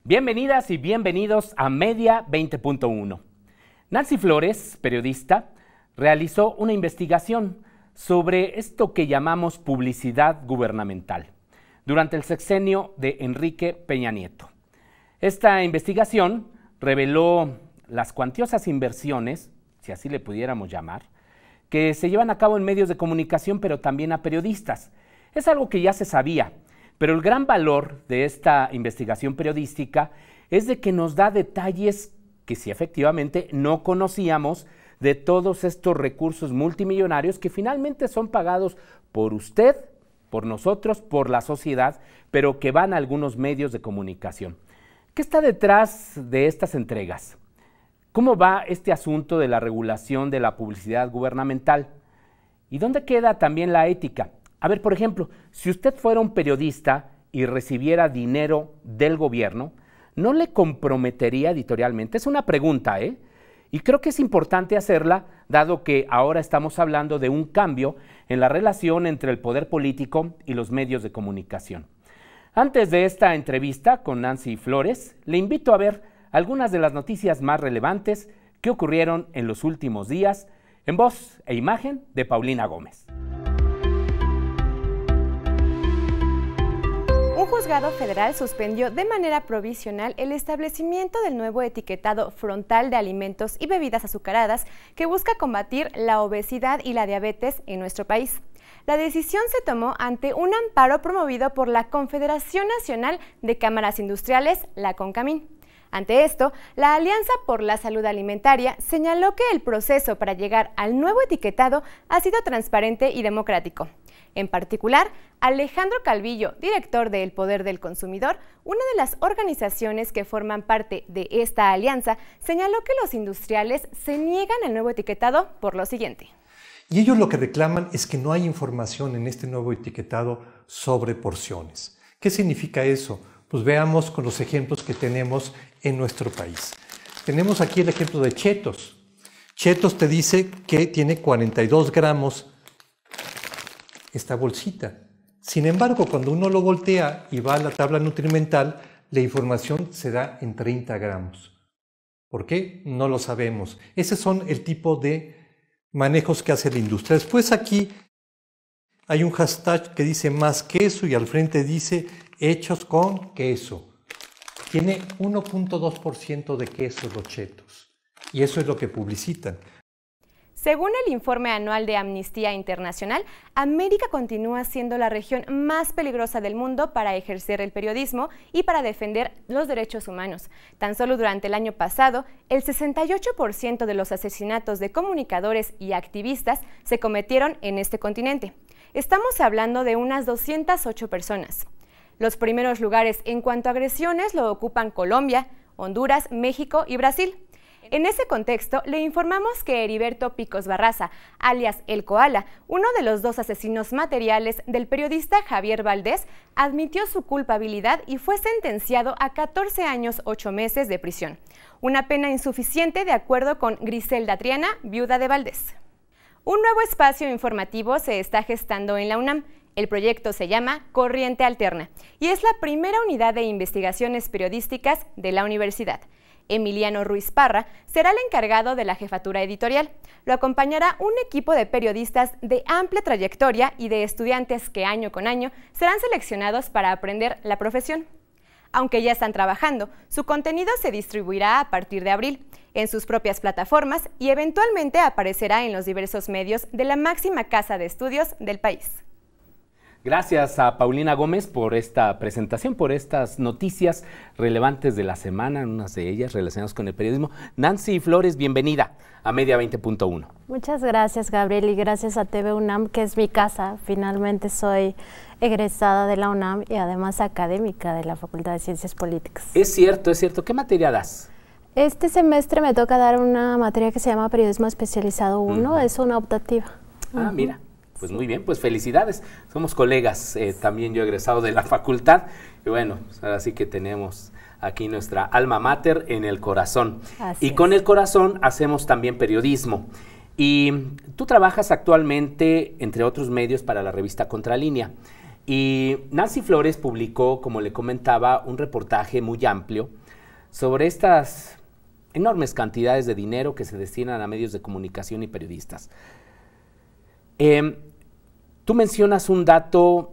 Bienvenidas y bienvenidos a Media 20.1. Nancy Flores, periodista, realizó una investigación sobre esto que llamamos publicidad gubernamental durante el sexenio de Enrique Peña Nieto. Esta investigación reveló las cuantiosas inversiones, si así le pudiéramos llamar, que se llevan a cabo en medios de comunicación, pero también a periodistas. Es algo que ya se sabía, pero el gran valor de esta investigación periodística es de que nos da detalles que sí efectivamente no conocíamos de todos estos recursos multimillonarios que finalmente son pagados por usted, por nosotros, por la sociedad, pero que van a algunos medios de comunicación. ¿Qué está detrás de estas entregas? ¿Cómo va este asunto de la regulación de la publicidad gubernamental? ¿Y dónde queda también la ética? A ver, por ejemplo, si usted fuera un periodista y recibiera dinero del gobierno, ¿no le comprometería editorialmente? Es una pregunta, ¿eh? Y creo que es importante hacerla, dado que ahora estamos hablando de un cambio en la relación entre el poder político y los medios de comunicación. Antes de esta entrevista con Nancy Flores, le invito a ver algunas de las noticias más relevantes que ocurrieron en los últimos días, en voz e imagen de Paulina Gómez. Un juzgado federal suspendió de manera provisional el establecimiento del nuevo etiquetado frontal de alimentos y bebidas azucaradas que busca combatir la obesidad y la diabetes en nuestro país. La decisión se tomó ante un amparo promovido por la Confederación Nacional de Cámaras Industriales, la CONCAMIN. Ante esto, la Alianza por la Salud Alimentaria señaló que el proceso para llegar al nuevo etiquetado ha sido transparente y democrático. En particular, Alejandro Calvillo, director de El Poder del Consumidor, una de las organizaciones que forman parte de esta alianza, señaló que los industriales se niegan al nuevo etiquetado por lo siguiente. Y ellos lo que reclaman es que no hay información en este nuevo etiquetado sobre porciones. ¿Qué significa eso? Pues veamos con los ejemplos que tenemos en nuestro país. Tenemos aquí el ejemplo de Cheetos. Cheetos te dice que tiene 42 gramos esta bolsita. Sin embargo, cuando uno lo voltea y va a la tabla nutrimental, la información se da en 30 gramos. ¿Por qué? No lo sabemos. Ese son el tipo de manejos que hace la industria. Después aquí hay un hashtag que dice más queso y al frente dice hechos con queso. Tiene 1.2% de queso los Cheetos y eso es lo que publicitan. Según el informe anual de Amnistía Internacional, América continúa siendo la región más peligrosa del mundo para ejercer el periodismo y para defender los derechos humanos. Tan solo durante el año pasado, el 68% de los asesinatos de comunicadores y activistas se cometieron en este continente. Estamos hablando de unas 208 personas. Los primeros lugares en cuanto a agresiones lo ocupan Colombia, Honduras, México y Brasil. En ese contexto, le informamos que Heriberto Picos Barraza, alias El Koala, uno de los dos asesinos materiales del periodista Javier Valdés, admitió su culpabilidad y fue sentenciado a 14 años 8 meses de prisión. Una pena insuficiente de acuerdo con Griselda Triana, viuda de Valdés. Un nuevo espacio informativo se está gestando en la UNAM. El proyecto se llama Corriente Alterna y es la primera unidad de investigaciones periodísticas de la universidad. Emiliano Ruiz Parra será el encargado de la jefatura editorial. Lo acompañará un equipo de periodistas de amplia trayectoria y de estudiantes que año con año serán seleccionados para aprender la profesión. Aunque ya están trabajando, su contenido se distribuirá a partir de abril en sus propias plataformas y eventualmente aparecerá en los diversos medios de la máxima casa de estudios del país. Gracias a Paulina Gómez por esta presentación, por estas noticias relevantes de la semana, unas de ellas relacionadas con el periodismo. Nancy Flores, bienvenida a Media 20.1. Muchas gracias, Gabriel, y gracias a TV UNAM, que es mi casa. Finalmente soy egresada de la UNAM y además académica de la Facultad de Ciencias Políticas. Es cierto, es cierto. ¿Qué materia das? Este semestre me toca dar una materia que se llama Periodismo Especializado 1, es una optativa. Ah, mira. Pues muy bien, pues felicidades. Somos colegas, también yo egresado de la facultad. Y bueno, pues ahora sí que tenemos aquí nuestra alma mater en el corazón. Y con el corazón hacemos también periodismo. Y tú trabajas actualmente, entre otros medios, para la revista Contralínea. Y Nancy Flores publicó, como le comentaba, un reportaje muy amplio sobre estas enormes cantidades de dinero que se destinan a medios de comunicación y periodistas. Tú mencionas un dato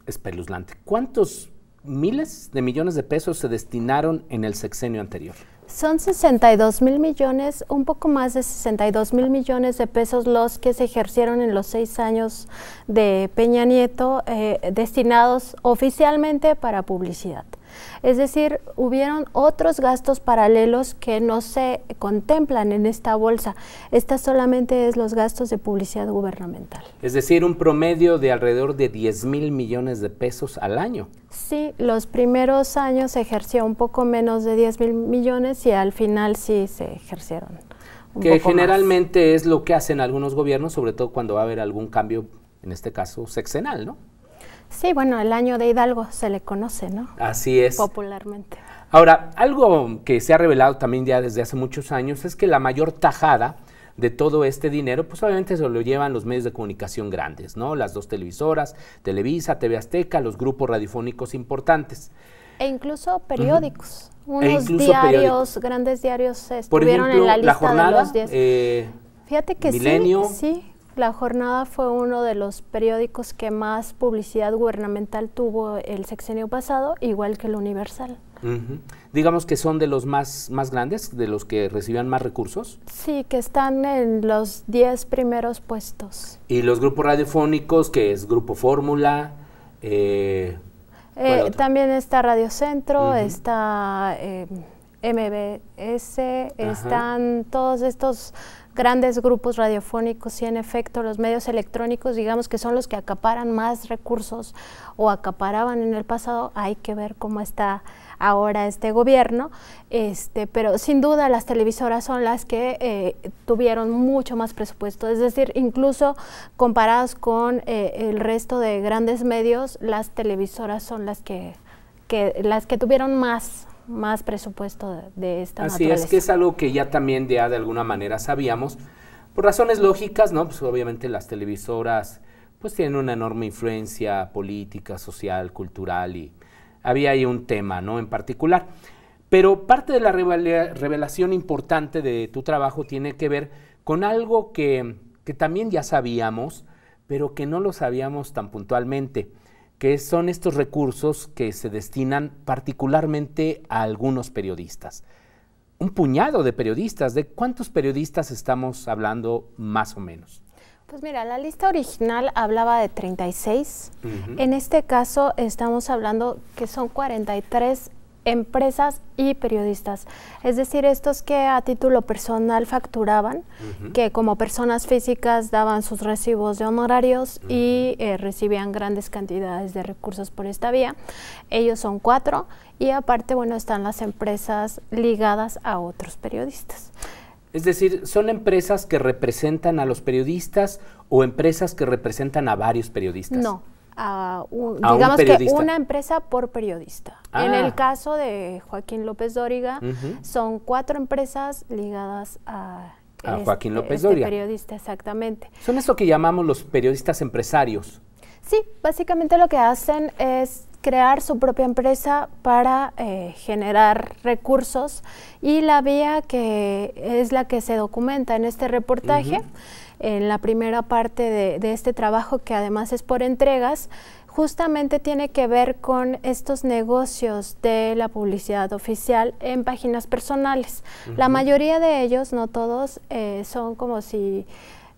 espeluznante. ¿Cuántos miles de millones de pesos se destinaron en el sexenio anterior? Son 62,000 millones, un poco más de 62,000 millones de pesos los que se ejercieron en los 6 años de Peña Nieto, destinados oficialmente para publicidad. Es decir, hubieron otros gastos paralelos que no se contemplan en esta bolsa. Esta solamente es los gastos de publicidad gubernamental. Es decir, un promedio de alrededor de 10,000 millones de pesos al año. Sí, los primeros años se ejerció un poco menos de 10,000 millones y al final sí se ejercieron un que poco generalmente más. Es lo que hacen algunos gobiernos, sobre todo cuando va a haber algún cambio, en este caso sexenal, ¿no? Sí, bueno, el año de Hidalgo se le conoce, ¿no? Así es. Popularmente. Ahora, algo que se ha revelado también ya desde hace muchos años es que la mayor tajada de todo este dinero, pues obviamente se lo llevan los medios de comunicación grandes, ¿no? Las 2 televisoras, Televisa, TV Azteca, los grupos radiofónicos importantes. E incluso periódicos. Unos incluso diarios, periódicos. Grandes diarios estuvieron Por ejemplo, en la lista La Jornada, de los 10. Fíjate que Milenio. sí, La Jornada fue uno de los periódicos que más publicidad gubernamental tuvo el sexenio pasado, igual que el Universal. Digamos que son de los más grandes, de los que recibían más recursos. Sí, que están en los 10 primeros puestos. Y los grupos radiofónicos, que es Grupo Fórmula, también está Radio Centro, está MBS, están todos estos grandes grupos radiofónicos y en efecto los medios electrónicos, digamos que son los que acaparan más recursos o acaparaban en el pasado. Hay que ver cómo está ahora este gobierno, pero sin duda las televisoras son las que tuvieron mucho más presupuesto, es decir, incluso comparadas con el resto de grandes medios, las televisoras son las que tuvieron más presupuesto de esta naturaleza. Así es, que es algo que ya también de alguna manera sabíamos, por razones lógicas, ¿no? Pues obviamente las televisoras pues tienen una enorme influencia política, social, cultural, y había ahí un tema, ¿no?, en particular. Pero parte de la revelación importante de tu trabajo tiene que ver con algo que también ya sabíamos, pero que no lo sabíamos tan puntualmente, que son estos recursos que se destinan particularmente a algunos periodistas. Un puñado de periodistas. ¿De cuántos periodistas estamos hablando más o menos? Pues mira, la lista original hablaba de 36. En este caso estamos hablando que son 43 empresas y periodistas, es decir, estos que a título personal facturaban, que como personas físicas daban sus recibos de honorarios y recibían grandes cantidades de recursos por esta vía. Ellos son 4 y aparte, bueno, están las empresas ligadas a otros periodistas. Es decir, ¿son empresas que representan a los periodistas o empresas que representan a varios periodistas? No. Digamos que una empresa por periodista. En el caso de Joaquín López Dóriga, son 4 empresas ligadas a Joaquín López Dóriga. Periodista, exactamente. ¿Son eso que llamamos los periodistas empresarios? Sí, básicamente lo que hacen es crear su propia empresa para generar recursos, y la vía que es la que se documenta en este reportaje, en la primera parte de este trabajo, que además es por entregas, justamente tiene que ver con estos negocios de la publicidad oficial en páginas personales. La mayoría de ellos, no todos, son como si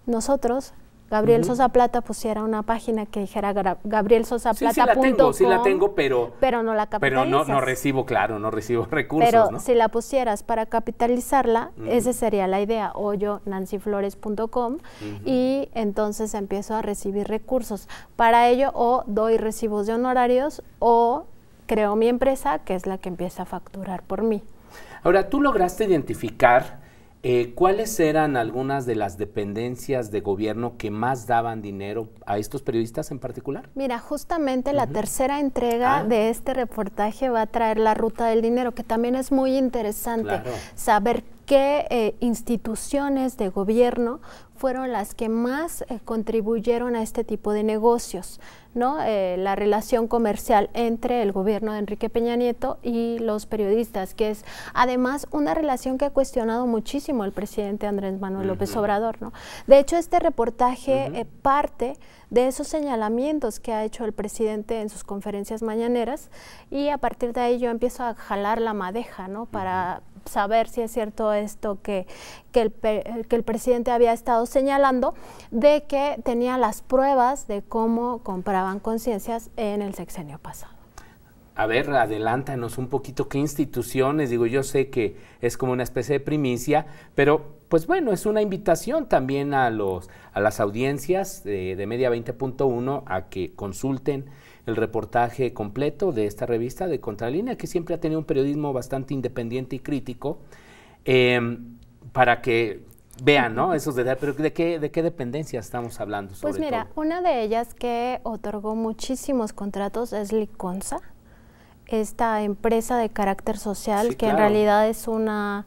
nosotros, Gabriel Sosa Plata, pusiera una página que dijera gabrielsosaplata.com. Sí la tengo, pero no la capitalizas. Pero no recibo, claro, no recibo recursos, pero ¿no? si la pusieras para capitalizarla, esa sería la idea, o yo, nancyflores.com, y entonces empiezo a recibir recursos. Para ello, o doy recibos de honorarios, o creo mi empresa, que es la que empieza a facturar por mí. Ahora, ¿tú lograste identificar cuáles eran algunas de las dependencias de gobierno que más daban dinero a estos periodistas en particular? Mira, justamente la tercera entrega de este reportaje va a traer la ruta del dinero, que también es muy interesante saber qué instituciones de gobierno fueron las que más contribuyeron a este tipo de negocios, ¿no? La relación comercial entre el gobierno de Enrique Peña Nieto y los periodistas, que es además una relación que ha cuestionado muchísimo el presidente Andrés Manuel López Obrador, ¿no? De hecho, este reportaje parte de esos señalamientos que ha hecho el presidente en sus conferencias mañaneras, y a partir de ahí yo empiezo a jalar la madeja, ¿no? Para saber si es cierto esto que el presidente había estado señalando, de que tenía las pruebas de cómo compraban conciencias en el sexenio pasado. A ver, adelántanos un poquito qué instituciones, digo, yo sé que es como una especie de primicia, pero pues bueno, es una invitación también a las audiencias de Media 20.1 a que consulten el reportaje completo de esta revista de Contralínea, que siempre ha tenido un periodismo bastante independiente y crítico, para que vean, ¿no? Esos detalles. Pero ¿de qué dependencias estamos hablando? Pues mira, una de ellas que otorgó muchísimos contratos es Liconza, esta empresa de carácter social, sí, que en realidad es una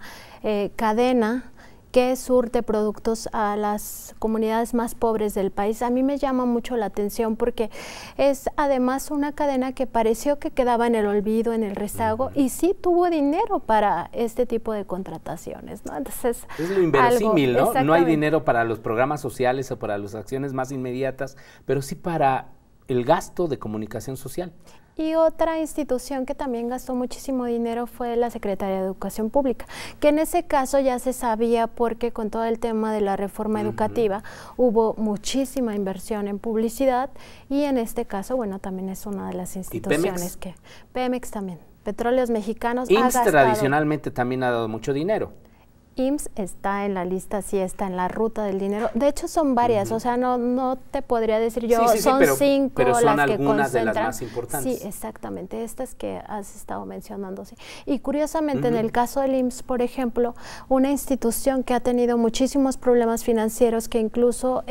cadena que surte productos a las comunidades más pobres del país. A mí me llama mucho la atención porque es además una cadena que pareció que quedaba en el olvido, en el rezago, y sí tuvo dinero para este tipo de contrataciones, ¿no? Entonces, es lo inverosímil, ¿no? No hay dinero para los programas sociales o para las acciones más inmediatas, pero sí para el gasto de comunicación social. Y otra institución que también gastó muchísimo dinero fue la Secretaría de Educación Pública, que en ese caso ya se sabía porque con todo el tema de la reforma educativa hubo muchísima inversión en publicidad, y en este caso, bueno, también es una de las instituciones que... Pemex también, Petróleos Mexicanos IMSS ha gastado, tradicionalmente también ha dado mucho dinero. IMSS está en la lista, sí está en la ruta del dinero. De hecho, son varias, o sea, no te podría decir yo, son cinco pero son las que algunas concentran. De las más importantes. Sí, exactamente, estas que has estado mencionando, sí. Y curiosamente, en el caso del IMSS, por ejemplo, una institución que ha tenido muchísimos problemas financieros, que incluso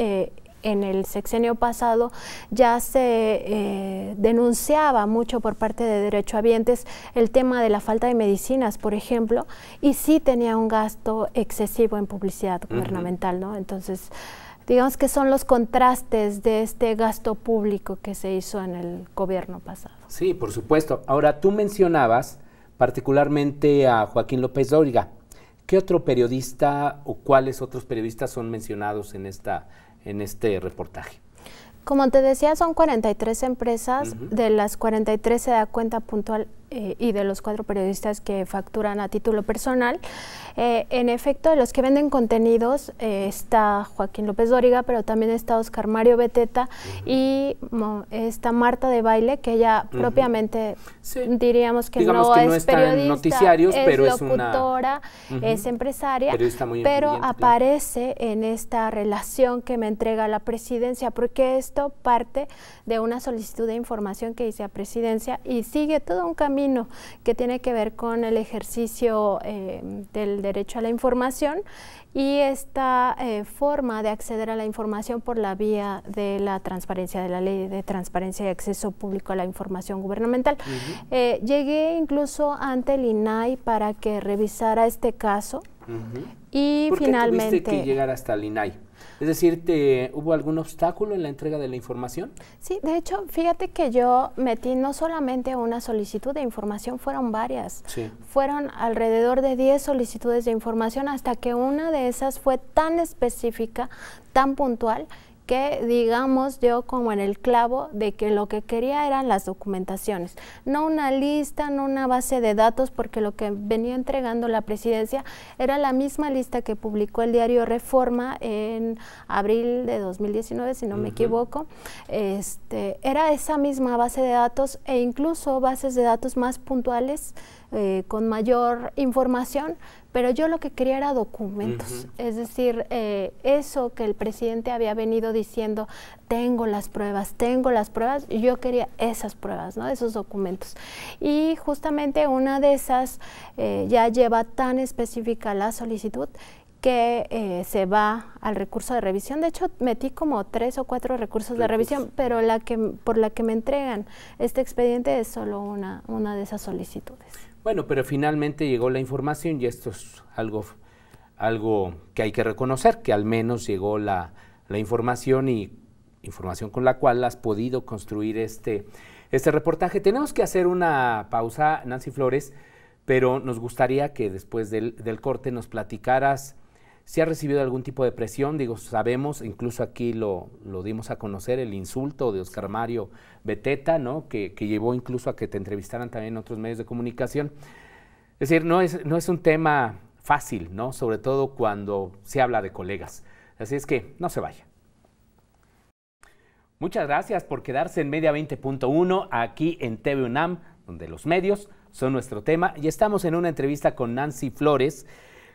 en el sexenio pasado ya se denunciaba mucho por parte de derechohabientes el tema de la falta de medicinas, por ejemplo, y sí tenía un gasto excesivo en publicidad gubernamental, ¿no? Entonces, digamos que son los contrastes de este gasto público que se hizo en el gobierno pasado. Sí, por supuesto. Ahora, tú mencionabas particularmente a Joaquín López Dóriga. ¿Qué otro periodista o cuáles otros periodistas son mencionados en este reportaje? Como te decía, son 43 empresas, de las 43 se da cuenta puntual y de los 4 periodistas que facturan a título personal. En efecto, de los que venden contenidos está Joaquín López Dóriga, pero también está Oscar Mario Beteta y está Marta de Baile, que ella propiamente diríamos que no es periodista, en noticiarios, pero es locutora, es empresaria, pero aparece en esta relación que me entrega la presidencia, porque esto parte de una solicitud de información que hice a presidencia y sigue todo un camino que tiene que ver con el ejercicio del derecho a la información y esta forma de acceder a la información por la vía de la transparencia, de la Ley de Transparencia y Acceso Público a la Información Gubernamental. Llegué incluso ante el INAI para que revisara este caso y ¿Por qué finalmente... tuviste que llegar hasta el INAI? Es decir, ¿hubo algún obstáculo en la entrega de la información? Sí, de hecho, fíjate que yo metí no solamente una solicitud de información, fueron varias. Sí. Fueron alrededor de 10 solicitudes de información hasta que una de esas fue tan específica, tan puntual, que digamos yo como en el clavo de que lo que quería eran las documentaciones, no una lista, no una base de datos, porque lo que venía entregando la presidencia era la misma lista que publicó el diario Reforma en abril de 2019, si no me equivoco. Era esa misma base de datos e incluso bases de datos más puntuales, con mayor información, pero yo lo que quería era documentos, es decir, eso que el presidente había venido diciendo, tengo las pruebas, y yo quería esas pruebas, ¿no? Esos documentos. Y justamente una de esas ya lleva tan específica la solicitud que se va al recurso de revisión. De hecho, metí como 3 o 4 recursos de revisión, pero por la que me entregan este expediente es solo una de esas solicitudes. Bueno, pero finalmente llegó la información y esto es algo algo que hay que reconocer, que al menos llegó la información y información con la cual has podido construir este reportaje. Tenemos que hacer una pausa, Nancy Flores, pero nos gustaría que después del corte nos platicaras si has recibido algún tipo de presión. Digo, sabemos, incluso aquí lo dimos a conocer, el insulto de Oscar Mario Beteta, ¿no? que llevó incluso a que te entrevistaran también en otros medios de comunicación. Es decir, no es un tema fácil, ¿no? Sobre todo cuando se habla de colegas. Así es que no se vaya. Muchas gracias por quedarse en Media 20.1 aquí en TV UNAM, donde los medios son nuestro tema. Y estamos en una entrevista con Nancy Flores.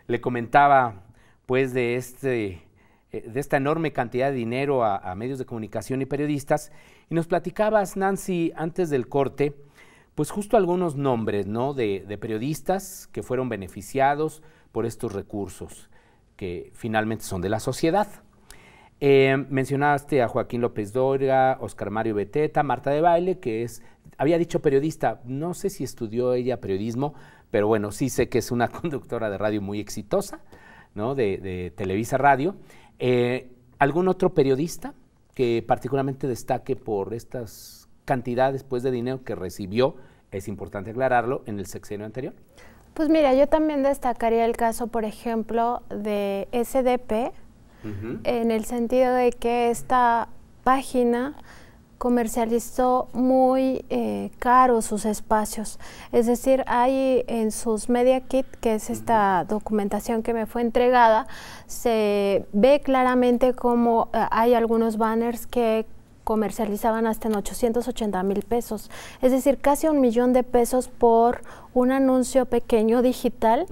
Le comentaba pues de esta enorme cantidad de dinero a medios de comunicación y periodistas. Y nos platicabas, Nancy, antes del corte, pues justo algunos nombres, ¿no? de periodistas que fueron beneficiados por estos recursos que finalmente son de la sociedad. Mencionaste a Joaquín López Dóriga, Oscar Mario Beteta, Marta de Baile, que había dicho periodista, no sé si estudió ella periodismo, pero bueno, sí sé que es una conductora de radio muy exitosa, ¿no? de Televisa Radio. ¿Algún otro periodista que particularmente destaque por estas cantidades pues, de dinero que recibió, es importante aclararlo, en el sexenio anterior? Pues mira, yo también destacaría el caso, por ejemplo, de SDP, en el sentido de que esta página comercializó muy caro sus espacios. Es decir, hay en sus Media Kit, que es esta documentación que me fue entregada, se ve claramente cómo hay algunos banners que comercializaban hasta en 880,000 pesos, es decir, casi 1,000,000 de pesos por un anuncio pequeño digital.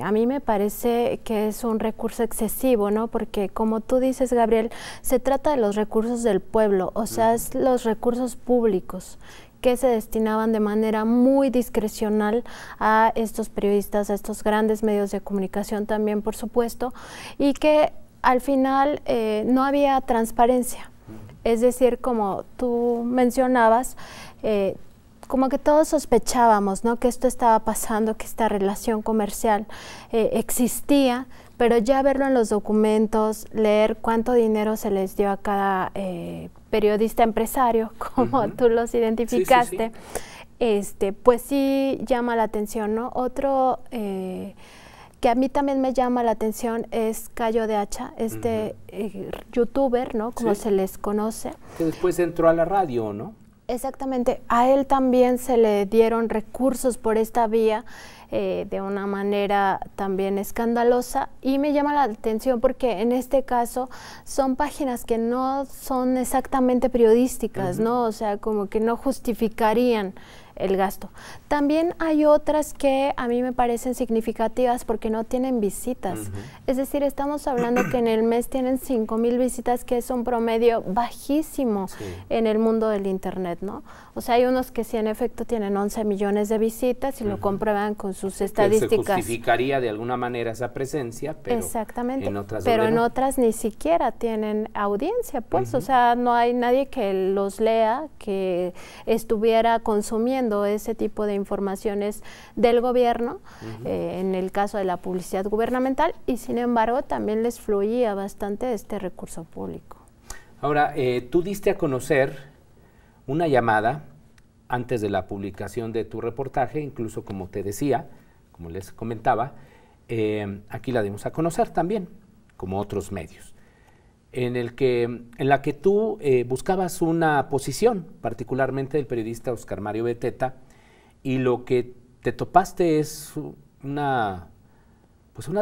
A mí me parece que es un recurso excesivo, ¿no? Porque como tú dices, Gabriel, se trata de los recursos del pueblo, o sea, es los recursos públicos que se destinaban de manera muy discrecional a estos periodistas, a estos grandes medios de comunicación también, por supuesto, y que al final no había transparencia. Es decir, como tú mencionabas, como que todos sospechábamos, ¿no? que esto estaba pasando, que esta relación comercial existía, pero ya verlo en los documentos, leer cuánto dinero se les dio a cada periodista empresario, como tú los identificaste, pues sí llama la atención, ¿no? Otro que a mí también me llama la atención es Cayo de Hacha, youtuber, ¿no? Como se les conoce. Que después entró a la radio, ¿no? Exactamente, a él también se le dieron recursos por esta vía de una manera también escandalosa, y me llama la atención porque en este caso son páginas que no son exactamente periodísticas, ¿no? O sea, como que no justificarían el gasto. También hay otras que a mí me parecen significativas porque no tienen visitas. Es decir, estamos hablando que en el mes tienen 5,000 visitas, que es un promedio bajísimo en el mundo del internet, ¿no? O sea, hay unos que sí en efecto tienen 11 millones de visitas y lo comprueban con sus estadísticas. Que se justificaría de alguna manera esa presencia, pero exactamente, en otras pero en otras ni siquiera tienen audiencia, pues, o sea, no hay nadie que los lea, que estuviera consumiendo ese tipo de informaciones del gobierno, en el caso de la publicidad gubernamental, y sin embargo también les fluía bastante este recurso público. Ahora, tú diste a conocer una llamada antes de la publicación de tu reportaje, incluso como te decía, como les comentaba, aquí la dimos a conocer también, como otros medios, en la que tú buscabas una posición, particularmente del periodista Oscar Mario Beteta, y lo que te topaste es una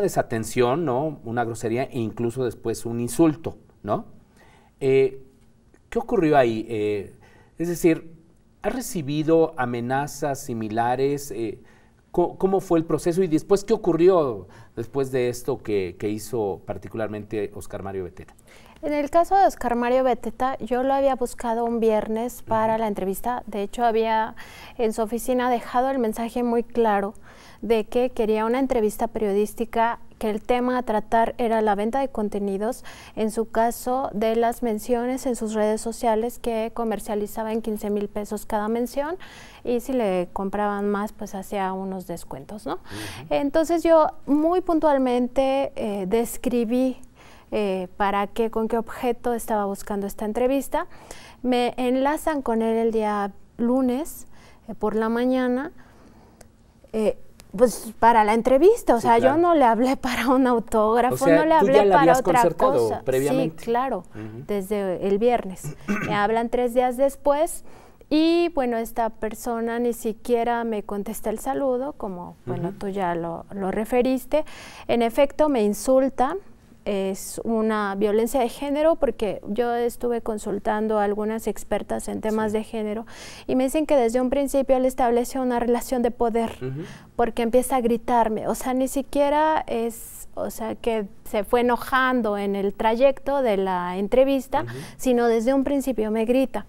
desatención, ¿no? Una grosería e incluso después un insulto, ¿no? ¿Qué ocurrió ahí? Es decir, ¿has recibido amenazas similares? ¿Cómo fue el proceso y después qué ocurrió después de esto que hizo particularmente Oscar Mario Beteta? En el caso de Oscar Mario Beteta, yo lo había buscado un viernes para la entrevista. De hecho, había en su oficina dejado el mensaje muy claro de que quería una entrevista periodística que el tema a tratar era la venta de contenidos, en su caso de las menciones en sus redes sociales, que comercializaba en 15,000 pesos cada mención, y si le compraban más, pues hacía unos descuentos, ¿no? Entonces yo muy puntualmente describí con qué objeto estaba buscando esta entrevista. Me enlazan con él el día lunes por la mañana, pues para la entrevista, o sea, claro. Yo no le hablé para un autógrafo, no le hablé para otra cosa. Previamente. Sí, claro, desde el viernes. Me hablan 3 días después y bueno, esta persona ni siquiera me contesta el saludo, como bueno, tú ya lo referiste. En efecto, me insulta. Es una violencia de género, porque yo estuve consultando a algunas expertas en temas de género y me dicen que desde un principio él establece una relación de poder, porque empieza a gritarme, o sea, ni siquiera es, o sea, que se fue enojando en el trayecto de la entrevista, sino desde un principio me grita.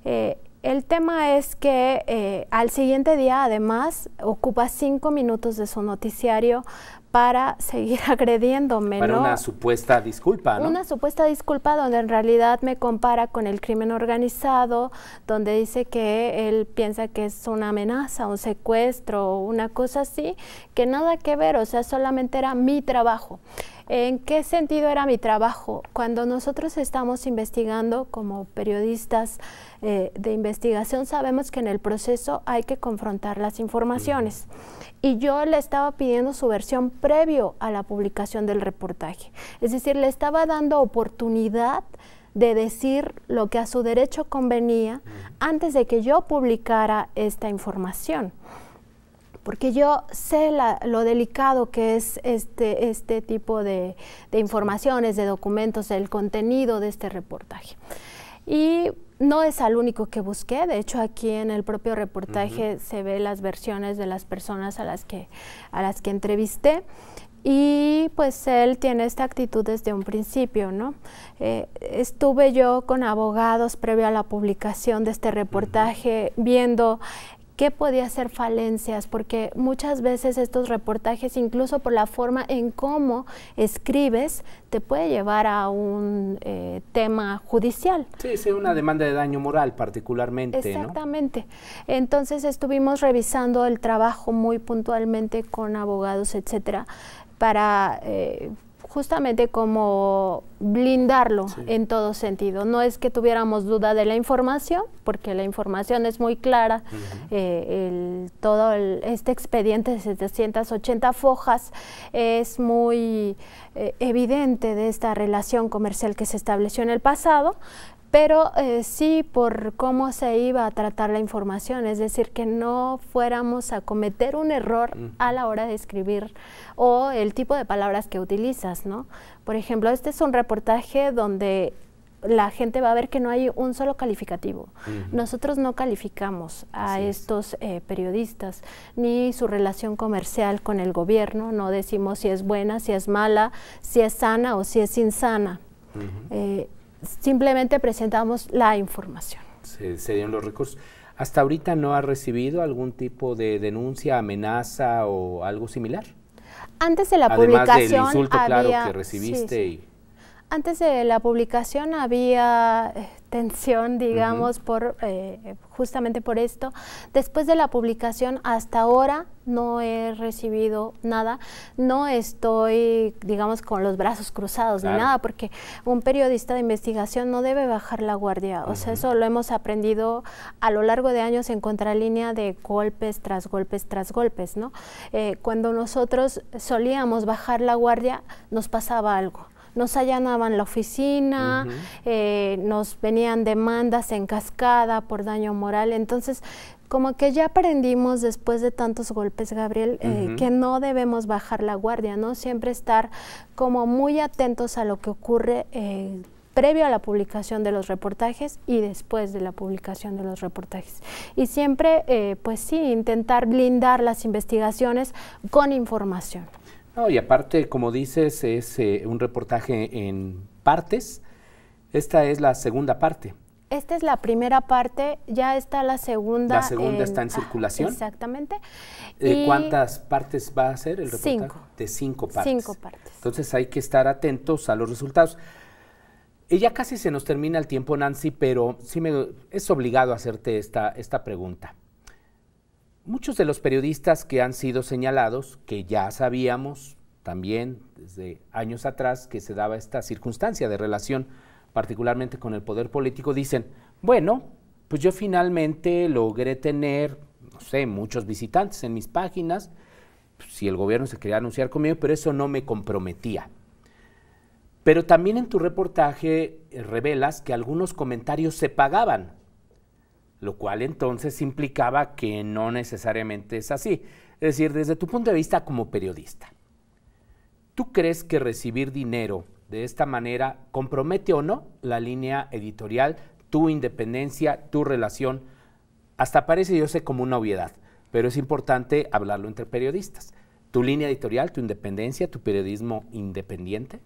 El tema es que al siguiente día, además, ocupa 5 minutos de su noticiario para seguir agrediéndome, para ¿no? Una supuesta disculpa, ¿no? Una supuesta disculpa donde en realidad me compara con el crimen organizado, donde dice que él piensa que es una amenaza, un secuestro, una cosa así, que nada que ver, o sea, solamente era mi trabajo. ¿En qué sentido era mi trabajo? Cuando nosotros estamos investigando como periodistas de investigación, sabemos que en el proceso hay que confrontar las informaciones. Y yo le estaba pidiendo su versión previo a la publicación del reportaje. Es decir, le estaba dando oportunidad de decir lo que a su derecho convenía antes de que yo publicara esta información. Porque yo sé lo delicado que es este tipo de informaciones, de documentos, el contenido de este reportaje. Y no es al único que busqué, de hecho aquí en el propio reportaje se ve las versiones de las personas a las que entrevisté. Y pues él tiene esta actitud desde un principio, ¿no? Estuve yo con abogados previo a la publicación de este reportaje viendo qué podía ser falencias, porque muchas veces estos reportajes, incluso por la forma en cómo escribes, te puede llevar a un tema judicial. Sí, sí, una demanda de daño moral particularmente, exactamente, ¿no? Entonces estuvimos revisando el trabajo muy puntualmente con abogados, etcétera, para justamente como blindarlo en todo sentido. No es que tuviéramos duda de la información, porque la información es muy clara. Este expediente de 780 fojas es muy evidente de esta relación comercial que se estableció en el pasado, pero sí por cómo se iba a tratar la información, es decir, que no fuéramos a cometer un error a la hora de escribir o el tipo de palabras que utilizas, ¿no? Por ejemplo, este es un reportaje donde la gente va a ver que no hay un solo calificativo. Nosotros no calificamos a estos periodistas, ni su relación comercial con el gobierno, no decimos si es buena, si es mala, si es sana o si es insana. Simplemente presentamos la información. Se dieron los recursos. ¿Hasta ahorita no ha recibido algún tipo de denuncia, amenaza o algo similar? Antes de la publicación publicación del insulto, había, claro, que recibiste. Antes de la publicación había tensión, digamos, justamente por esto. Después de la publicación, hasta ahora no he recibido nada. No estoy, digamos, con los brazos cruzados ni nada, porque un periodista de investigación no debe bajar la guardia. O sea, eso lo hemos aprendido a lo largo de años en contralínea de golpes tras golpes tras golpes, ¿no? Cuando nosotros solíamos bajar la guardia, nos pasaba algo. Nos allanaban la oficina, nos venían demandas en cascada por daño moral. Entonces, como que ya aprendimos después de tantos golpes, Gabriel, que no debemos bajar la guardia, ¿no? Siempre estar como muy atentos a lo que ocurre previo a la publicación de los reportajes y después de la publicación de los reportajes. Y siempre, pues sí, intentar blindar las investigaciones con información. No, y aparte, como dices, es un reportaje en partes. Esta es la segunda parte. Esta es la primera parte, ya está la segunda. La segunda está en circulación. Exactamente. ¿Cuántas partes va a ser el reportaje? 5. De 5 partes. 5 partes. Entonces hay que estar atentos a los resultados. Y ya casi se nos termina el tiempo, Nancy, pero sí es obligado hacerte esta pregunta. Muchos de los periodistas que han sido señalados, que ya sabíamos también desde años atrás que se daba esta circunstancia de relación particularmente con el poder político, dicen, bueno, pues yo finalmente logré tener, no sé, muchos visitantes en mis páginas, pues, si el gobierno se quería anunciar conmigo, pero eso no me comprometía. Pero también en tu reportaje revelas que algunos comentarios se pagaban, lo cual entonces implicaba que no necesariamente es así. Es decir, desde tu punto de vista como periodista, ¿tú crees que recibir dinero de esta manera compromete o no la línea editorial, tu independencia, tu relación? Hasta parece, yo sé, como una obviedad, pero es importante hablarlo entre periodistas. ¿Tu línea editorial, tu independencia, tu periodismo independiente?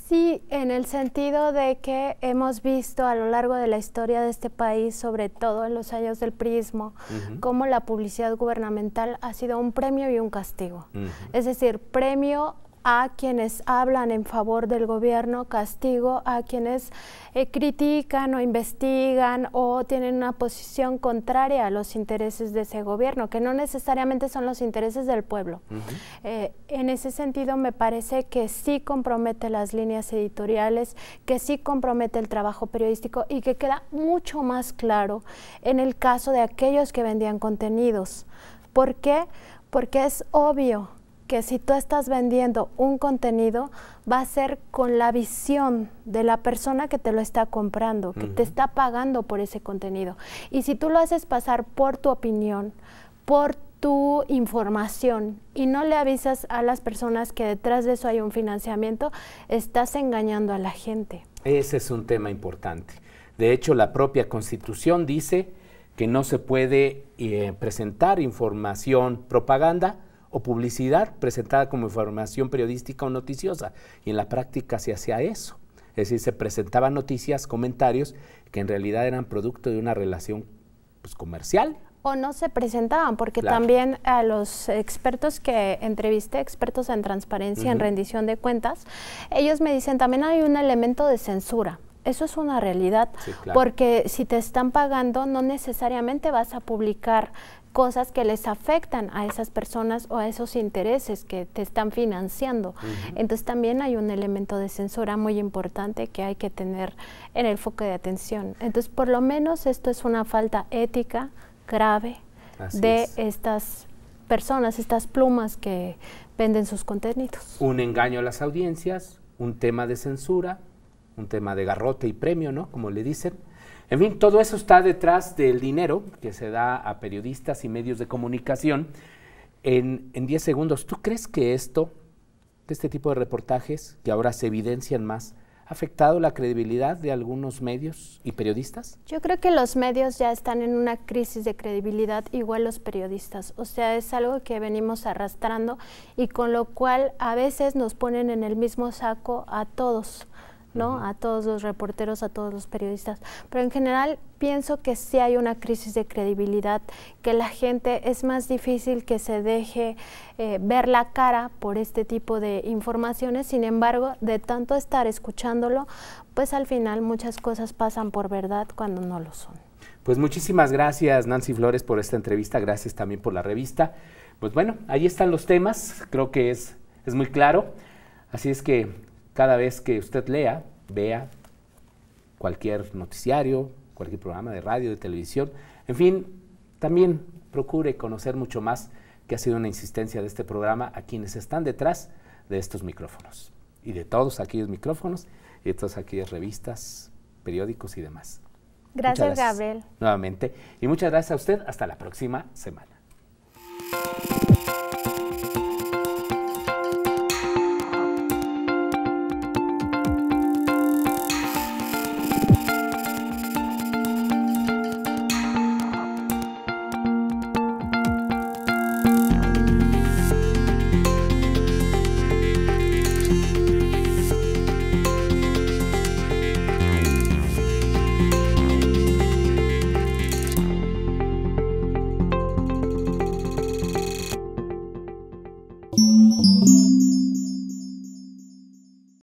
Sí, en el sentido de que hemos visto a lo largo de la historia de este país, sobre todo en los años del priismo, cómo la publicidad gubernamental ha sido un premio y un castigo. Es decir, premio a quienes hablan en favor del gobierno, castigo a quienes critican o investigan o tienen una posición contraria a los intereses de ese gobierno, que no necesariamente son los intereses del pueblo. En ese sentido, me parece que sí compromete las líneas editoriales, que sí compromete el trabajo periodístico y que queda mucho más claro en el caso de aquellos que vendían contenidos. ¿Por qué? Porque es obvio que si tú estás vendiendo un contenido, va a ser con la visión de la persona que te lo está comprando, que te está pagando por ese contenido. Y si tú lo haces pasar por tu opinión, por tu información, y no le avisas a las personas que detrás de eso hay un financiamiento, estás engañando a la gente. Ese es un tema importante. De hecho, la propia Constitución dice que no se puede presentar información, propaganda o publicidad presentada como información periodística o noticiosa, y en la práctica se hacía eso. Es decir, se presentaban noticias, comentarios que en realidad eran producto de una relación pues, comercial. O no se presentaban, porque también a los expertos que entrevisté, expertos en transparencia, en rendición de cuentas, ellos me dicen también hay un elemento de censura. Eso es una realidad, porque si te están pagando no necesariamente vas a publicar cosas que les afectan a esas personas o a esos intereses que te están financiando. Entonces también hay un elemento de censura muy importante que hay que tener en el foco de atención. Entonces por lo menos esto es una falta ética grave de estas personas, estas plumas que venden sus contenidos. Un engaño a las audiencias, un tema de censura, un tema de garrote y premio, ¿no? Como le dicen. En fin, todo eso está detrás del dinero que se da a periodistas y medios de comunicación. En 10 segundos, ¿tú crees que este tipo de reportajes, que ahora se evidencian más, ha afectado la credibilidad de algunos medios y periodistas? Yo creo que los medios ya están en una crisis de credibilidad, igual los periodistas. O sea, es algo que venimos arrastrando y con lo cual a veces nos ponen en el mismo saco a todos, ¿no? A todos los reporteros, a todos los periodistas. Pero en general pienso que sí hay una crisis de credibilidad, que la gente es más difícil que se deje ver la cara por este tipo de informaciones. Sin embargo, de tanto estar escuchándolo, pues al final muchas cosas pasan por verdad cuando no lo son. Pues muchísimas gracias, Nancy Flores, por esta entrevista. Gracias también por la revista. Pues bueno, ahí están los temas. Creo que es muy claro. Así es que cada vez que usted lea, vea cualquier noticiario, cualquier programa de radio, de televisión, en fin, también procure conocer mucho más, que ha sido una insistencia de este programa, a quienes están detrás de estos micrófonos y de todos aquellos micrófonos y de todas aquellas revistas, periódicos y demás. Gracias, Gabriel. Nuevamente. Y muchas gracias a usted. Hasta la próxima semana.